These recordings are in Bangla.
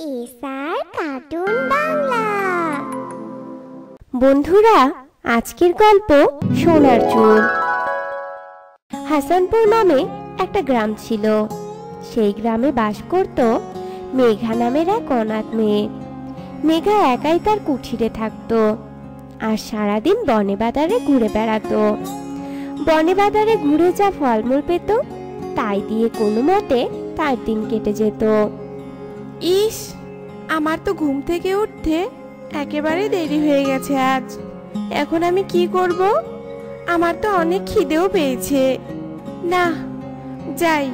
SR cartoon Bangla. বন্ধুরা, আজকের গল্প সোনার চুল। হাসানপুর নামে একটা গ্রাম ছিল। সেই গ্রামে বাস করত মেঘা নামের এক অনাথ মেয়ে। মেঘা একাই তার কুঠিরে থাকতো আর সারাদিন বনে বাজারে ঘুরে বেড়াতো। বনে বাজারে ঘুরে যা ফলমূল পেত তাই দিয়ে কোনো মতে তার দিন কেটে যেত। ইস, আমার তো ঘুম থেকে উঠতে একেবারে দেরি হয়ে গেছে আজ। এখন আমি কি করব? আমার তো অনেক খিদেও পেয়েছে। না, যাই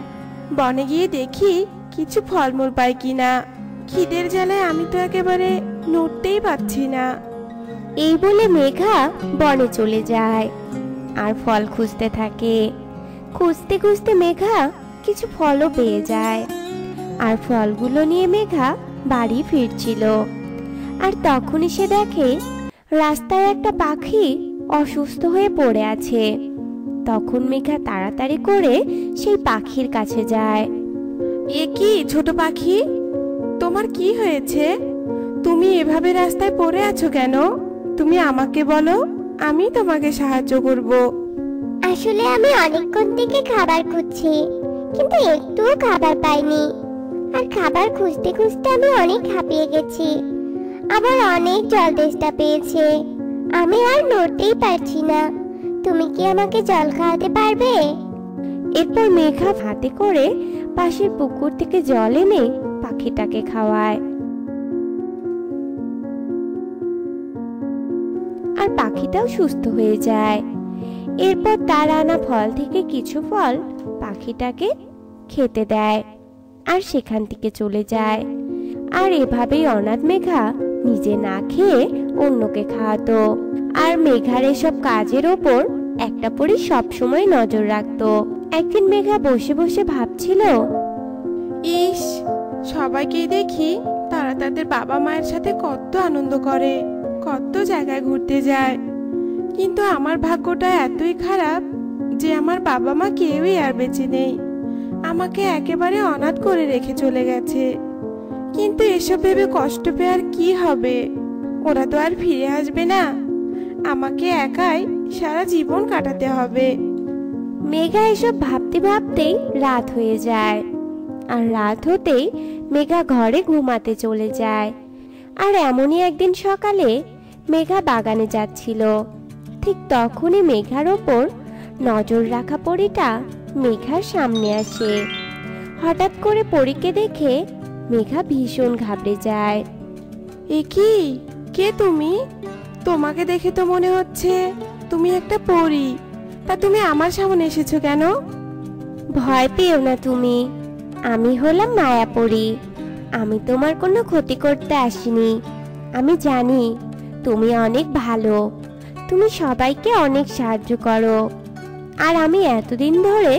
বনে গিয়ে দেখি কিছু ফলমূল পাই কিনা। খিদের জ্বালায় আমি তো একেবারে নড়তেই পারছি না। এই বলে মেঘা বনে চলে যায় আর ফল খুঁজতে থাকে। খুঁজতে খুঁজতে মেঘা কিছু ফলও পেয়ে যায় আর ফলগুলো নিয়ে মেঘা বাড়ি ফিরছিল। আর তখনই সে দেখে রাস্তায় একটা পাখি অসুস্থ হয়ে পড়ে আছে। তখন মেঘা তাড়াতাড়ি করে সেই পাখির কাছে যায়। এ কি ছোট পাখি, তোমার কি হয়েছে? তুমি এভাবে রাস্তায় পড়ে আছো কেন? তুমি আমাকে বলো, আমি তোমাকে সাহায্য করব। আসলে আমি অনেকক্ষণ থেকে খাবার খুঁজছি, কিন্তু একটুও খাবার পাইনি। আর খাবার খুঁজতে খুঁজতে আমি অনেক হাঁপিয়ে গেছি, আবার অনেক জল তেষ্টা পেয়েছে। আমি আর নড়তেই পারছি না। তুমি কি আমাকে জল খাওয়াতে পারবে? এরপর মেঘা হাতে করে পাশের পুকুর থেকে জল এনে পাখিটাকে খাওয়ায়। আর পাখিটাও সুস্থ হয়ে যায়। এরপর তার আনা ফল থেকে কিছু ফল পাখিটাকে খেতে দেয় আর সেখান থেকে চলে যায়। আর এভাবেই অনাথ মেঘা নিজে না খেয়ে অন্যকে খাওয়াতো। আর মেঘার এসব কাজের ওপর একটা পরী সবসময় নজর রাখতো। একদিন মেঘা বসে বসে ভাবছিল, ইস, সবাইকেই দেখি তারা তাদের বাবা মায়ের সাথে কত আনন্দ করে, কত জায়গায় ঘুরতে যায়। কিন্তু আমার ভাগ্যটা এতই খারাপ যে আমার বাবা মা কেউই আর বেঁচে নেই। আমাকে একেবারে অনাথ করে রেখে চলে গেছে। কিন্তু এসব ভেবে কষ্ট পেয়ে আর কি হবে? ওরা তো আর ফিরে আসবে না। আমাকে একাই সারা জীবন কাটাতে হবে। মেঘা এসব ভাবতে ভাবতেই রাত হয়ে যায়। আর রাত হতেই মেঘা ঘরে ঘুমাতে চলে যায়। আর এমনই একদিন সকালে মেঘা বাগানে যাচ্ছিল। ঠিক তখনই মেঘার ওপর নজর রাখা পরীটা মেঘার সামনে আসে। হঠাৎ করে পরীকে দেখে মেঘা ভীষণ ঘাবড়ে যায়। এ কি, কে তুমি? তোমাকে দেখে তো মনে হচ্ছে তুমি একটা পরী। তা তুমি আমার সামনে এসেছো কেন? ভয় পেও না তুমি, আমি হলাম মায়াপরী। আমি তোমার কোনো ক্ষতি করতে আসিনি। আমি জানি তুমি অনেক ভালো, তুমি সবাইকে অনেক সাহায্য করো। আর আমি এতদিন ধরে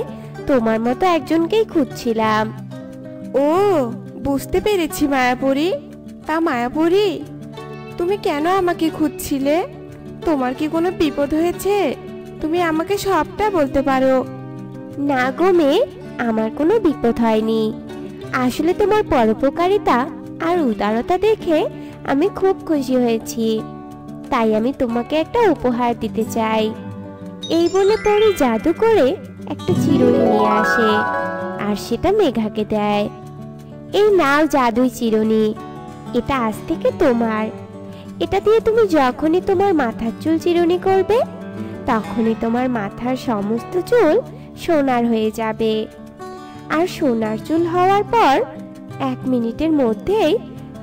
তোমার মতো একজনকেই খুঁজছিলাম। ও, বুঝতে পেরেছি মায়াপরী। তা মায়াপরী, তুমি কেন আমাকে খুঁজছিলে? তোমার কি কোনো বিপদ হয়েছে? তুমি আমাকে সবটা বলতে পারো। না গো মেয়ে, আমার কোনো বিপদ হয়নি। আসলে তোমার পরোপকারিতা আর উদারতা দেখে আমি খুব খুশি হয়েছি। তাই আমি তোমাকে একটা উপহার দিতে চাই। এই বলে পরী জাদু করে একটা চিরুনি নিয়ে আসে আর সেটা মেঘাকে দেয়। এই নাও জাদুই চিরুনি, এটা আজ থেকে তোমার। এটা দিয়ে তুমি যখনই তোমার মাথার চুল চিরুনি করবে তখনই তোমার মাথার সমস্ত চুল সোনার হয়ে যাবে। আর সোনার চুল হওয়ার পর 1 মিনিটের মধ্যেই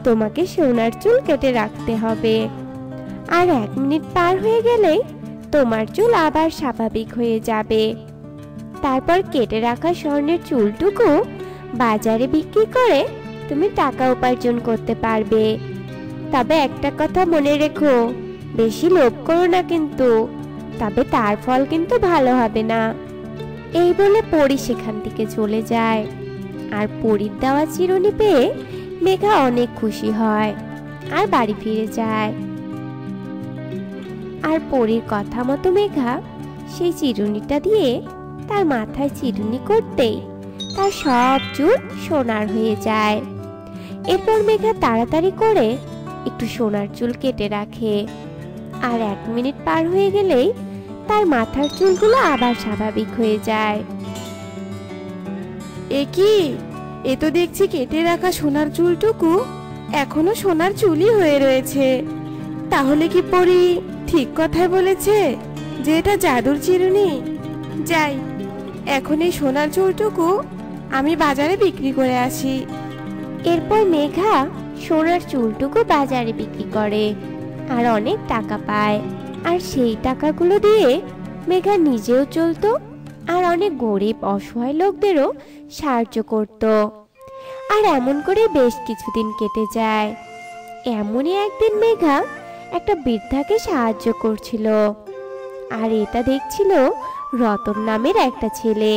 তোমাকে সোনার চুল কেটে রাখতে হবে। আর 1 মিনিট পার হয়ে গেলেই তোমার চুল আবার স্বাভাবিক হয়ে যাবে। তারপর কেটে রাখা স্বর্ণের চুলটুকু বাজারে বিক্রি করে তুমি টাকা উপার্জন করতে পারবে। তবে একটা কথা মনে রেখো, বেশি লোভ করো না কিন্তু, তবে তার ফল কিন্তু ভালো হবে না। এই বলে পরী সেখান থেকে চলে যায়। আর পরীর দেওয়া চিরুনি পেয়ে মেঘা অনেক খুশি হয় আর বাড়ি ফিরে যায়। আর পরীর কথা মতো মেঘা সেই চিরুনিটা দিয়ে তার মাথায় চিরুনি করতেই তার সব চুল সোনার হয়ে যায়। এরপর মেঘা তাড়াতাড়ি করে একটু সোনার চুল কেটে রাখে। আর 1 মিনিট পার হয়ে গেলেই তার মাথার চুলগুলো আবার স্বাভাবিক হয়ে যায়। এ কি, এ তো দেখছি কেটে রাখা সোনার চুলটুকু এখনো সোনার চুলই হয়ে রয়েছে। তাহলে কি পরি ঠিক কথাই বলেছে যে এটা জাদুর চিরুনি? যাই, এখন এই সোনার চুলটুকু আমি বাজারে বিক্রি করে আসি। এরপর মেঘা সোনার চুলটুকু বাজারে বিক্রি করে আর অনেক টাকা পায়। আর সেই টাকাগুলো দিয়ে মেঘা নিজেও চলতো আর অনেক গরিব অসহায় লোকদেরও সাহায্য করত। আর এমন করে বেশ কিছুদিন কেটে যায়। এমনই একদিন মেঘা একটা বৃদ্ধাকে সাহায্য করছিল। আর এটা দেখছিল রতন নামের একটা ছেলে।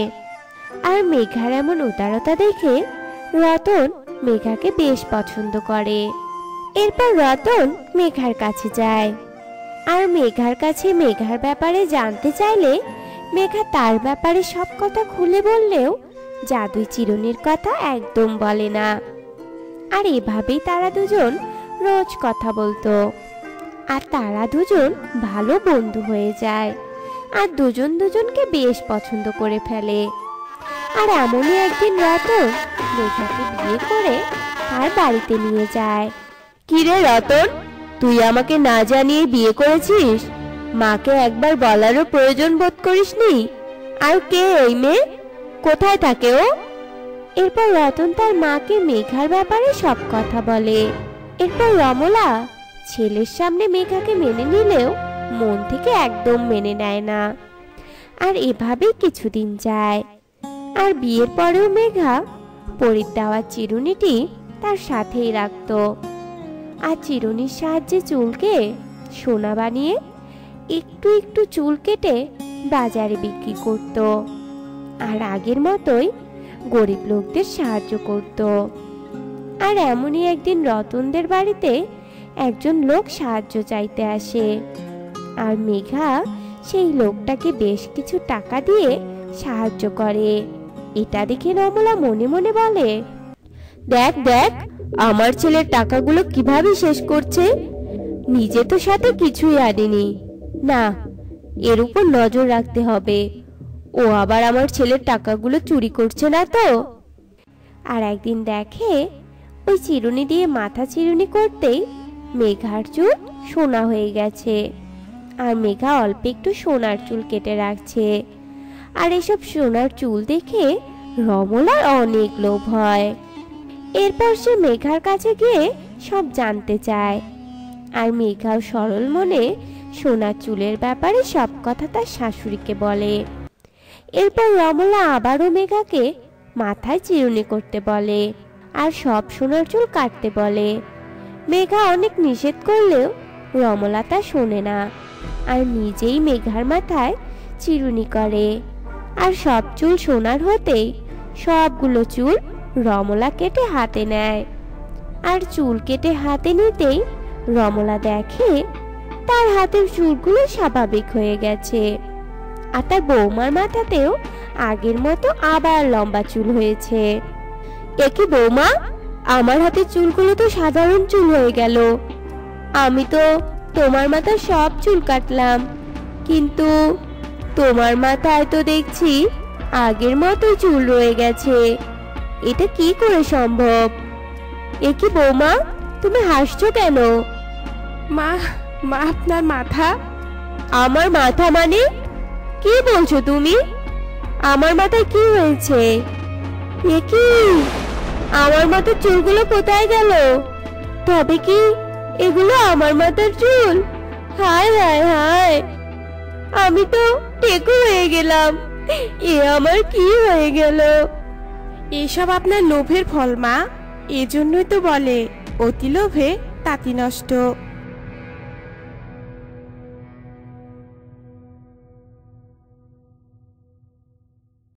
আর মেঘার এমন উদারতা দেখে রতন মেঘাকে বেশ পছন্দ করে। এরপর রতন মেঘার কাছে যায় আর মেঘার কাছে মেঘার ব্যাপারে জানতে চাইলে মেঘা তার ব্যাপারে সব কথা খুলে বললেও জাদুই চিরুনির কথা একদম বলে না। আর এভাবেই তারা দুজন রোজ কথা বলতো আর তারা দুজন ভালো বন্ধু হয়ে যায় আর দুজন দুজনকে বেশ পছন্দ করে ফেলে। আর এমনই একদিন রতন মেঘাকে বিয়ে করে তার বাড়িতে নিয়ে যায়। কিরে রতন, তুই আমাকে না জানিয়ে বিয়ে করেছিস? মাকে একবার বলারও প্রয়োজন বোধ করিসনি? আর কে এই মেয়ে? কোথায় থাকে ও? এরপর রতন তার মাকে মেঘার ব্যাপারে সব কথা বলে। এরপর রমলা ছেলের সামনে মেঘাকে মেনে নিলেও মন থেকে একদম মেনে নেয় না। আর এভাবেই কিছুদিন যায়। আর বিয়ের পরেও মেঘা পরীর দেওয়া চিরুনিটি তার সাথেই রাখতো। আর চিরুনির সাহায্যে চুলকে সোনা বানিয়ে একটু একটু চুল কেটে বাজারে বিক্রি করত। আর আগের মতোই গরিব লোকদের সাহায্য করত। আর এমনই একদিন রতনদের বাড়িতে একজন লোক সাহায্য চাইতে আসে। আর মেঘা সেই লোকটাকে বেশ কিছু টাকা দিয়ে সাহায্য করে। এটা দেখে রমলা মনে মনে বলে, দেখ দেখ, আমার ছেলের টাকাগুলো কিভাবে শেষ করছে। নিজে তো সাথে কিছুই আনেনি। না, এর উপর নজর রাখতে হবে। ও আবার আমার ছেলের টাকাগুলো চুরি করছে না তো? আর একদিন দেখে ওই চিরুনি দিয়ে মাথা চিরুনি করতেই মেঘার চুল সোনা হয়ে গেছে। আর মেঘা অল্প একটু সোনার চুল কেটে রাখছে। আর এসব সোনার চুল দেখে রমলার অনেক লোভ হয়। এরপর সে মেঘার কাছে গিয়ে সব জানতে চায়। আর মেঘাও সরল মনে সোনার চুলের ব্যাপারে সব কথা তার শাশুড়িকে বলে। এরপর রমলা আবারও মেঘাকে মাথায় চিরুনি করতে বলে আর সব সোনার চুল কাটতে বলে। মেঘা অনেক নিষেধ করলেও রমলা তা শোনে না আর নিজেই মেঘার মাথায় চিরুনি করে। আর সব চুল সোনার হতেই সবগুলো চুল রমলা কেটে হাতে নেয়। আর চুল কেটে হাতে নিতেই রমলা দেখে তার হাতের চুলগুলো স্বাভাবিক হয়ে গেছে। আর তার বৌমার মাথাতেও আগের মতো আবার লম্বা চুল হয়েছে। এ কি বৌমা, আমার হাতের চুলগুলো তো সাধারণ চুল হয়ে গেল। আমি তো তোমার মাথার সব চুল কাটলাম, কিন্তু তোমার মাথায় তো দেখছি আগের মতোই চুল রয়ে গেছে। এটা কি করে সম্ভব? এ কি বৌমা, তুমি হাসছো কেন? মা, আপনার মাথা? আমার মাথা মানে? কি বলছো তুমি? আমার মাথায় কি হয়েছে? এ কি, আমার মাথার চুলগুলো কোথায় গেল? তবে কি এগুলো আমার মাথার চুল? হায় হায় হায়, আমি তো টেকো হয়ে গেলাম। এ আমার কি হয়ে গেল? এসব আপনার লোভের ফল মা। এজন্যই তো বলে অতি লোভে তাঁতি নষ্ট।